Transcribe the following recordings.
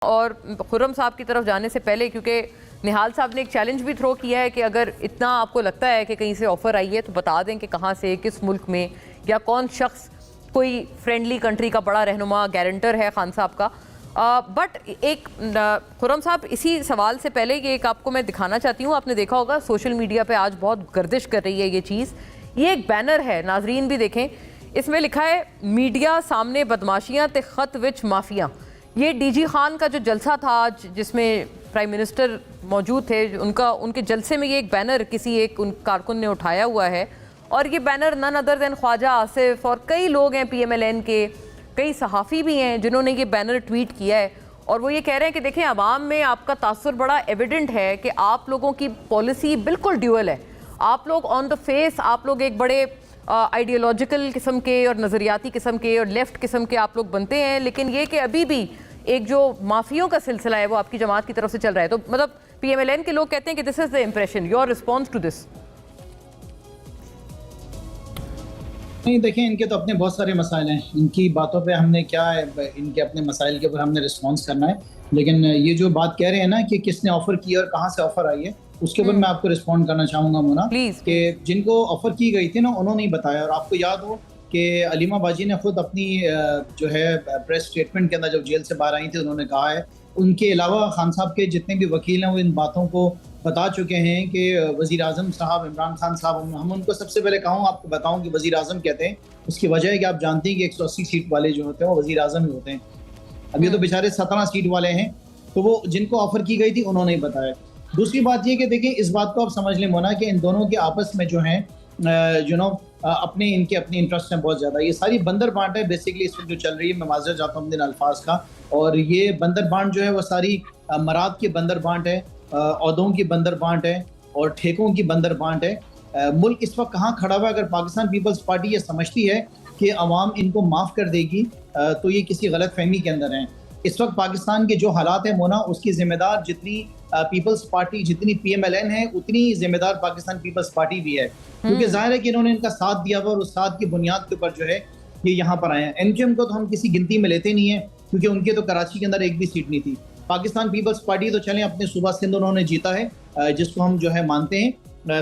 और खुर्रम साहब की तरफ जाने से पहले, क्योंकि निहाल साहब ने एक चैलेंज भी थ्रो किया है कि अगर इतना आपको लगता है कि कहीं से ऑफ़र आई है तो बता दें कि कहाँ से, किस मुल्क में, या कौन शख्स कोई फ्रेंडली कंट्री का बड़ा रहनुमा गारंटर है खान साहब का। बट एक खुर्रम साहब, इसी सवाल से पहले कि एक आपको मैं दिखाना चाहती हूँ, आपने देखा होगा सोशल मीडिया पे आज बहुत गर्दिश कर रही है ये चीज़। ये एक बैनर है, नाजरीन भी देखें, इसमें लिखा है मीडिया सामने बदमाशियाँ ते खत विच माफिया। ये डीजी खान का जो जलसा था आज, जिसमें प्राइम मिनिस्टर मौजूद थे, उनके जलसे में ये एक बैनर किसी एक उन कारकुन ने उठाया हुआ है। और ये बैनर none other than Khawaja Asif और कई लोग हैं PMLN के, कई सहाफ़ी भी हैं जिन्होंने ये बैनर ट्वीट किया है। और वो ये कह रहे हैं कि देखें, अवाम में आपका तासुर बड़ा एविडेंट है कि आप लोगों की पॉलिसी बिल्कुल ड्यूअल है। आप लोग ऑन द फेस, आप लोग एक बड़े आइडियोलॉजिकल किस्म के और नज़रियाती किस्म के और लेफ्ट किस्म के आप लोग बनते हैं, लेकिन ये कि अभी भी एक जो माफियों का सिलसिला है वो आपकी जमात की तरफ से चल रहा है। तो मतलब PMLN के लोग कहते हैं कि this is the impression, your response to this? नहीं, देखिए, इनके तो अपने बहुत सारे मसाइल हैं, इनकी बातों पे हमने क्या है, इनके अपने मसाइल के ऊपर हमने रिस्पॉन्स करना है। लेकिन ये जो बात कह रहे हैं ना कि किसने ऑफर की और कहाँ से ऑफर आई है, उसके ऊपर मैं आपको रिस्पॉन्ड करना चाहूंगा मोना, कि जिनको ऑफर की गई थी ना, उन्होंने ही बताया। और आपको याद हो कि अलीमा बाजी ने खुद अपनी जो है प्रेस स्टेटमेंट के अंदर जब जेल से बाहर आई थी, उन्होंने कहा है, उनके अलावा खान साहब के जितने भी वकील हैं वो इन बातों को बता चुके हैं कि वज़ीर आज़म साहब, इमरान खान साहब, हम उनको सबसे पहले आपको बताऊं कि वज़ीर आज़म कहते हैं। उसकी वजह है कि आप जानते हैं कि 180 सीट वाले जो होते हैं वो वज़ीर आज़म ही होते हैं। अब ये तो बेचारे 17 सीट वाले हैं, तो वो जिनको ऑफर की गई थी उन्होंने ही बताया। दूसरी बात ये कि देखिए, इस बात को आप समझ लें मोना कि इन दोनों के आपस में जो है अपने इनके अपने इंटरेस्ट हैं बहुत ज़्यादा। ये सारी बंदर बांट है बेसिकली इस वक्त जो चल रही है। मैं माजरत चाहता हूँ अपने अल्फाज का। और ये बंदर बांट जो है वो सारी मराद की बंदर बांट है, औहदों की बंदर बांट है और ठेकों की बंदर बांट है। मुल्क इस वक्त कहाँ खड़ा हुआ है? अगर पाकिस्तान पीपल्स पार्टी ये समझती है कि अवाम इनको माफ़ कर देगी तो ये किसी गलत फहमी के अंदर हैं। इस वक्त पाकिस्तान के जो हालात है मोना, उसकी जिम्मेदार जितनी पीपल्स पार्टी, जितनी PMLN है, उतनी जिम्मेदार पाकिस्तान पीपल्स पार्टी भी है। क्योंकि जाहिर है कि इन्होंने इनका साथ दिया हुआ और उस साथ की बुनियाद के ऊपर जो है ये यहाँ पर आए हैं। NQM को तो हम किसी गिनती में लेते नहीं है, क्योंकि उनके तो कराची के अंदर एक भी सीट नहीं थी। पाकिस्तान पीपल्स पार्टी तो चलें, अपने सूबा सिंध उन्होंने जीता है, जिसको हम जो है मानते हैं,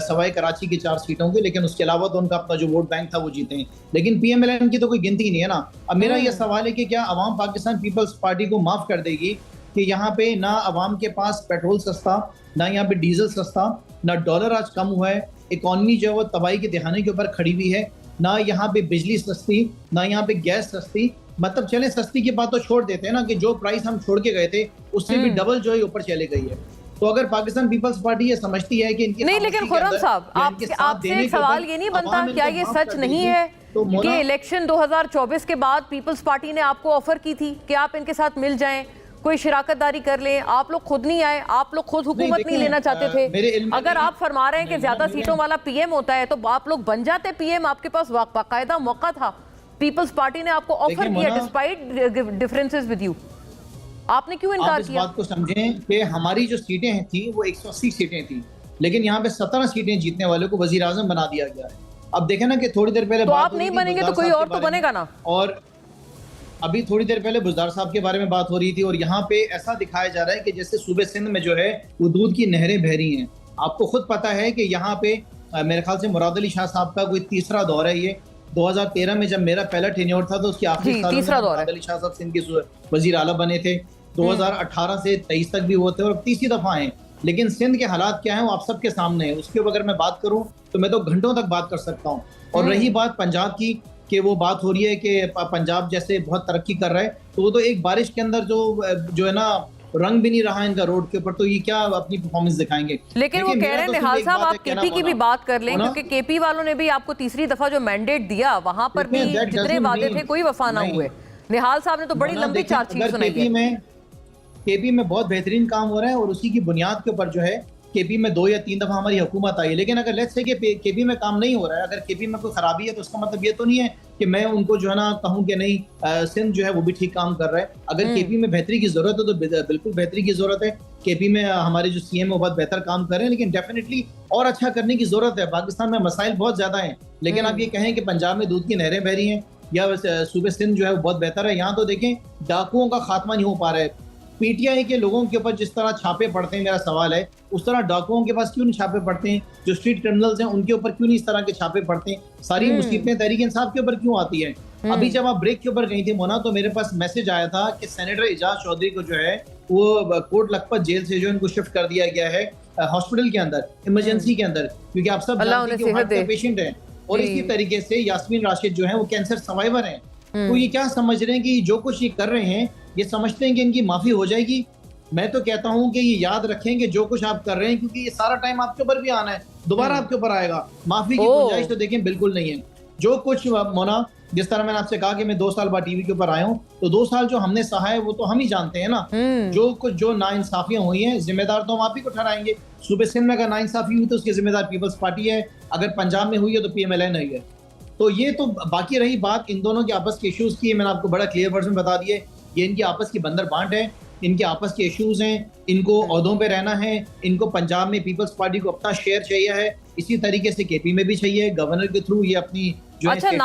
सवाए कराची की 4 सीटों के, लेकिन उसके अलावा तो उनका अपना जो वोट बैंक था वो जीते हैं। लेकिन PMLN की तो कोई गिनती नहीं है ना। अब मेरा यह सवाल है कि क्या अवाम पाकिस्तान पीपल्स पार्टी को माफ़ कर देगी कि यहाँ पे ना अवाम के पास पेट्रोल सस्ता, ना यहाँ पे डीजल सस्ता, ना डॉलर आज कम हुआ है, इकॉनमी जो है वो तबाही के दिहाने के ऊपर खड़ी हुई है, ना यहाँ पे बिजली सस्ती, ना यहाँ पे गैस सस्ती। मतलब चले, सस्ती की बात तो छोड़ देते हैं ना, कि जो प्राइस हम छोड़ के गए थे उससे भी डबल जो है ऊपर चले गई है। तो अगर पाकिस्तान पीपल्स पार्टी ये समझती है कि इनकी नहीं, लेकिन खुर्रम साहब, आपसे एक सवाल ये नहीं बनता, क्या ये सच नहीं है कि इलेक्शन 2024 के बाद पीपल्स पार्टी ने आपको ऑफर की थी कि आप इनके साथ मिल जाएं, कोई शिराकतदारी कर लें? आप लोग खुद नहीं आए, आप लोग खुद हुकूमत नहीं लेना चाहते थे। अगर आप फरमा रहे हैं कि ज्यादा सीटों वाला PM होता है तो आप लोग बन जाते PM, आपके पास बाकायदा मौका था। पीपल्स पार्टी ने आपको ऑफर किया डिस्पाइट डिफरेंसेस विद यू, आपने क्यों इनकार किया? इस बात को समझें कि हमारी जो सीटें थी वो 180 सीटें थी, लेकिन यहाँ पे 17 सीटें जीतने वाले को वजीर आजम बना दिया गया है। अब देखें ना कि थोड़ी देर पहले तो आप नहीं बनेंगे तो कोई और तो बनेगा ना। और अभी थोड़ी देर पहले बुज़दार साहब के बारे में बात हो रही थी, और यहाँ पे ऐसा दिखाया जा रहा है कि जैसे सूबे सिंध में जो है वो दूध की नहरें बह रही हैं। आपको खुद पता है कि यहाँ पे मेरे ख्याल से मुराद अली शाह साहब का कोई तीसरा दौर है। ये 2013 में जब मेरा पहला टेन्योर था तो उसकी आखिरी साल में मुराद अली शाह साहब सिंध के वजीर आला बने थे। 2018 से 23 तक भी वो थे और अब तीसरी दफा आए। लेकिन सिंध के हालात क्या है वो आप सबके सामने है। उसके ऊपर अगर मैं बात करूं तो मैं तो घंटों तक बात कर सकता हूं। और रही बात पंजाब की, कि वो बात हो रही है कि पंजाब जैसे बहुत तरक्की कर रहा है, तो वो तो एक बारिश के अंदर जो है ना, रंग भी नहीं रहा इनका रोड के ऊपर, तो ये क्या अपनी परफॉर्मेंस दिखाएंगे? लेकिन वो कह रहे हैं निहाल साहब, आप KP की भी बात कर लें, क्योंकि KP वालों ने भी आपको तीसरी दफा जो मैंडेट दिया, वहां पर भी जितने वादे थे कोई वफा ना हुए। निहाल साहब ने तो बड़ी लंबी चार्जशीट सुनाई है। KP में बहुत बेहतरीन काम हो रहा है और उसी की बुनियाद के ऊपर जो है KP में 2 या 3 दफा हमारी हुकूमत आई है। लेकिन अगर लेट्स से कि KP में काम नहीं हो रहा है, अगर KP में कोई खराबी है, तो उसका मतलब ये तो नहीं है कि मैं उनको जो है ना कहूँ कि नहीं, सिंध जो है वो भी ठीक काम कर रहा है। अगर KP में बेहतरी की जरूरत है तो बिल्कुल बेहतरी की जरूरत है। KP में हमारे जो CM वो बहुत बेहतर काम कर रहे हैं, लेकिन डेफिनेटली और अच्छा करने की जरूरत है। पाकिस्तान में मसाइल बहुत ज्यादा है, लेकिन आप ये कहें कि पंजाब में दूध की नहरें बह रही हैं या सूबे सिंध जो है वो बहुत बेहतर है, यहाँ तो देखें डाकुओं का खात्मा नहीं हो पा रहा है। पीटीआई के लोगों के ऊपर जिस तरह छापे पड़ते हैं, मेरा सवाल है उस तरह डाकुओं के पास क्यों नहीं छापे पड़ते हैं? जो स्ट्रीट क्रिमिनल्स हैं उनके ऊपर क्यों नहीं इस तरह के छापे पड़ते हैं? सारी मुसीबतें तहरीक इंसाफ के ऊपर क्यों आती है? अभी जब आप ब्रेक के ऊपर गई थी मोना, तो मेरे पास मैसेज आया था कि सेनेटर एजाज चौधरी को जो है वो कोट लखपत जेल से जो इनको शिफ्ट कर दिया गया है हॉस्पिटल के अंदर, इमरजेंसी के अंदर, क्योंकि आप सब जानते हैं कि हार्ट का पेशेंट है। और इसी तरीके से यास्मीन राशिद जो है वो कैंसर सर्वाइवर हैं। तो ये क्या समझ रहे हैं कि जो कुछ ये कर रहे हैं, ये समझते हैं कि इनकी माफी हो जाएगी? मैं तो कहता हूं कि ये याद रखें कि जो कुछ आप कर रहे हैं, क्योंकि ये सारा टाइम आपके ऊपर भी आना है, दोबारा आपके ऊपर आएगा। माफी की गुंजाइश तो देखें बिल्कुल नहीं है। जो कुछ मोना, जिस तरह मैंने आपसे कहा कि मैं 2 साल बाद टीवी के ऊपर आया हूँ, तो 2 साल जो हमने सहा है वो तो हम ही जानते हैं ना। जो कुछ जो नाइंसाफियां हुई हैं, जिम्मेदार तो हम आप ही को ठहराएंगे। सूबे सिंध में अगर नाइंसाफी हुई तो उसकी जिम्मेदार पीपल्स पार्टी है, अगर पंजाब में हुई है तो PMLN हुई है। तो ये तो बाकी रही बात इन दोनों के आपस के इश्यूज की, मैंने आपको बड़ा क्लियर वर्ड में बता दिए। ये इनकी आपस की बंदर बांट है, इनके आपस के इश्यूज हैं, इनको ओहदों पे रहना है, इनको पंजाब में पीपल्स पार्टी को अपना शेयर चाहिए है, इसी तरीके से KP में भी चाहिए। गवर्नर के थ्रू ये अपनी जो है